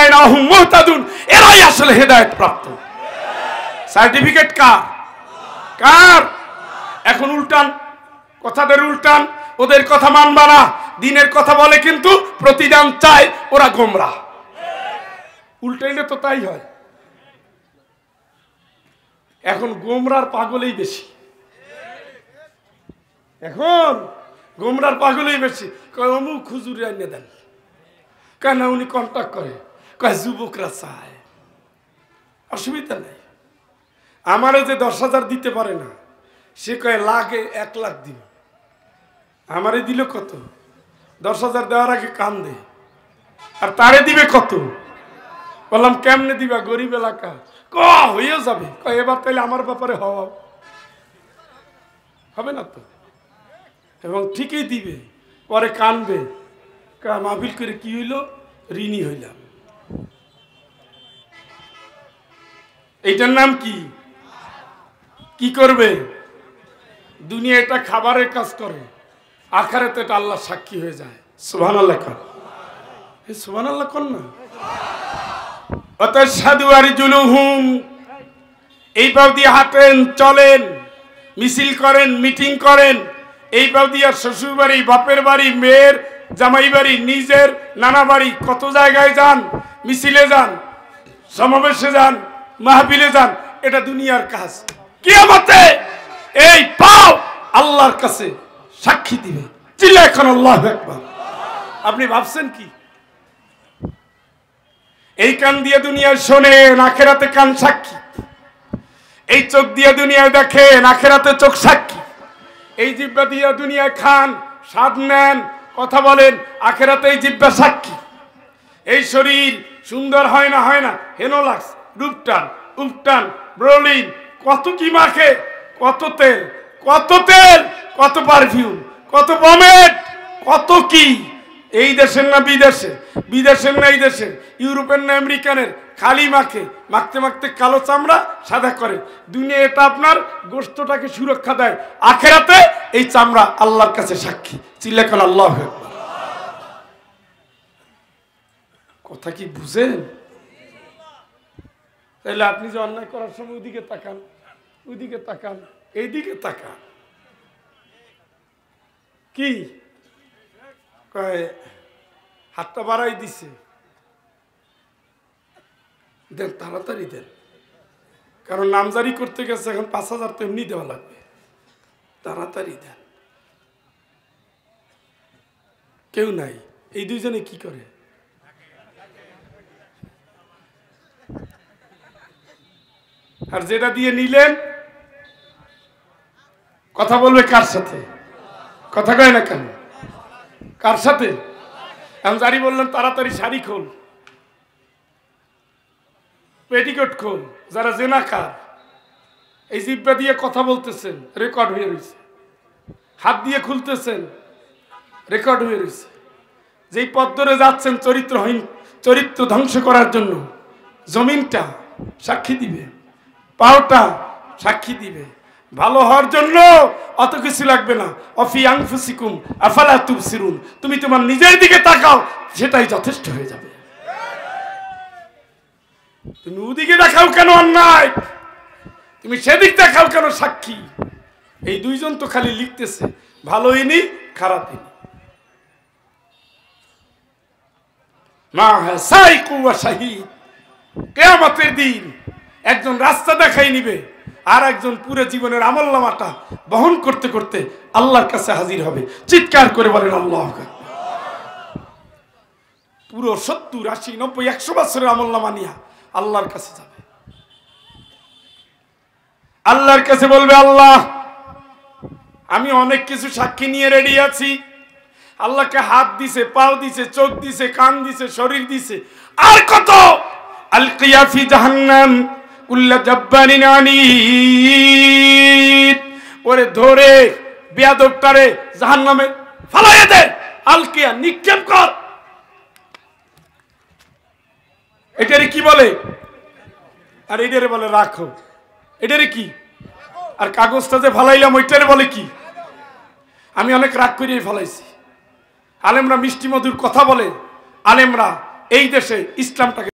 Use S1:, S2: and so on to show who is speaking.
S1: হাদাইনাহুম মুহতাদুন, এরাই আসলে হেদায়েত প্রাপ্ত। সার্টিফিকেট কার? কার? এখন উল্টান, কথাদের উল্টান, ওদের কথা মানবা না, দিনের কথা বলে কিন্তু প্রতিদান চায়, ওরা গোমরা। উল্টাইলে তো তাই হয়। এখন গোমরার পাগলেই বেশি, এখন গোমরার পাগলেই বেশি। কয় অমুক হুজুর এনে দেন, কেন উনি কন্ট্যাক্ট করে, কয় যুবকরা চায়, অসুবিধা নেই। আমারে যে 10,000 দিতে পারে না, সে কয় লাগে 1 লাখ দিন। আমারে দিল কত? 10,000 দেওয়ার আগে কান্দে। আর তারে দিবে কত? বললাম কেমনে দিবা, গরিব এলাকা। হয়ে যাবে। এবার তাইলে আমার ব্যাপারে হওয়া হবে না তো। এবং ঠিকই দিবে, পরে কানবে, মাহফিল করে কি হইল, ঋণী হইলাম। এইটার নাম কি? কি করবে? দুনিয়া এটা খাবারের কাজ করে, আখিরাতে এটা আল্লাহ সাক্ষী হয়ে যায়। সুবহানাল্লাহ কর, সুবহানাল্লাহ কর না। অতাশহাদু আরজুলুহুম, এই পাও দিয়ে হাঁটেন, চলেন, মিছিল করেন, মিটিং করেন, এই পাও দিয়ে শ্বশুর বাড়ি, বাপের বাড়ি, মেয়ের জামাই বাড়ি, নিজের নানা বাড়ি, কত জায়গায় যান, মিছিলে যান, সমাবেশে যান, মাহফিলে যান, এটা দুনিয়ার কাজ। কিয়ামতে এই পাও আল্লাহর কাছে সাক্ষী দিবে। চিল্লা এখন আল্লাহু আকবার। আপনি ভাবছেন কি? এই কান দিয়ে দুনিয়ায় শোনেন, আখেরাতে কান সাক্ষী। এই চোখ দিয়ে দুনিয়ায় দেখেন, আখেরাতে চোখ সাক্ষী। এই জিহ্বা দিয়ে দুনিয়ায় খান, স্বাদ নেন, কথা বলেন, আখেরাতে এই জিহ্বা সাক্ষী। এই শরীর সুন্দর হয় না, হয় না, হেনোলাক্স, রূপটান, উপটান, ব্রোলিন, কত কি মাখে, কত তেল, কত তেল, কত পারফিউম, কত পমেড, কত কি। এই দেশের না বিদেশে, বিদেশের না এই দেশের, ইউরোপের না আমেরিকানের, খালি মাখে, মাখতে মাখতে কালো চামড়া সাদা করে। দুনিয়া এটা আপনার গোশতটাকে সুরক্ষা দেয়, আখেরাতে এই চামড়া আল্লাহর কাছে সাক্ষী। চিল্লাকান আল্লাহু আকবার। কথা কি বুঝেন? তাহলে আপনি যে অন্যায় করার সময় ওইদিকে তাকান, ওইদিকে তাকান, এইদিকে তাকান। কি কয়? হাতটা বাড়াই দিছে, দেন, তাড়াতাড়ি দেন, কারণ নামজারি করতে গেছে, এখন 5,000 তো এমনি দেওয়া লাগবে, তাড়াতাড়ি দেন। কেউ নাই, এই দুইজনে কি করে? আর যেটা দিয়ে নিলেন, কথা বলবে কার সাথে? কথা কয় না কেন? কার সাথে? আমি জারি বললাম তাড়াতাড়ি শাড়ি খোল, পেটিকোট খোল। যারা জেনাকার, এই জিহ্বা দিয়ে কথা বলতেছেন, রেকর্ড হয়ে রয়েছে। হাত দিয়ে খুলতেছেন, রেকর্ড হয়ে রয়েছে। যেই পথ ধরে যাচ্ছেন চরিত্রহীন, চরিত্র ধ্বংস করার জন্য, জমিনটা সাক্ষী দিবে, পাওটা সাক্ষী দিবে। ভালো হওয়ার জন্য অত কিছু লাগবে না। অফি আনফুসিকুম আফালা তুবসিরুন, তুমি তোমার নিজের দিকে তাকাও, সেটাই যথেষ্ট হয়ে যাবে। তুমি ওদিকে দেখাও কেন অন্যায়, তুমি সেদিক দেখাও কেন সাক্ষী? এই দুইজন তো খালি লিখতেছে, ভালো ইনি, খারাপ ইনি। মা সাইকু ওয়া শাহিদ, কিয়ামতের দিন একজন রাস্তা দেখাই নিবে, আর একজন পুরো জীবনের আমলনামাটা বহন করতে করতে আল্লাহর কাছে হাজির হবে। চিৎকার করে বলেন আল্লাহু আকবার। পুরো 70, 80, 90, 100 বছরের আমলনামা নিয়ে আল্লাহর কাছে যাবে। আল্লাহর কাছে বলবে, আল্লাহ আমি অনেক কিছু সাক্ষী নিয়ে রেডি আছি। আল্লাহকে হাত দিছে, পাও দিছে, চোখ দিছে, কান দিছে, শরীর দিছে, আর কত? আলকিয়া ফি জাহান্নাম কুল্লা জাব্বারিন আনিদ, ওরে ধরে বেয়াদবটারে জাহান্নামে ফালাইয়া দে, আলকিয়া নিক্ষেপ কর। এটারে কি বলে? আর এটারে বলে রাখো। এটারে কি? আর কাগজটা যে ফালাইলাম ওইটারে বলে কি? আমি অনেক রাগ করিয়ে ফেলাইছি। আলেমরা মিষ্টি মধুর কথা বলে, আলেমরা এই দেশে ইসলামটাকে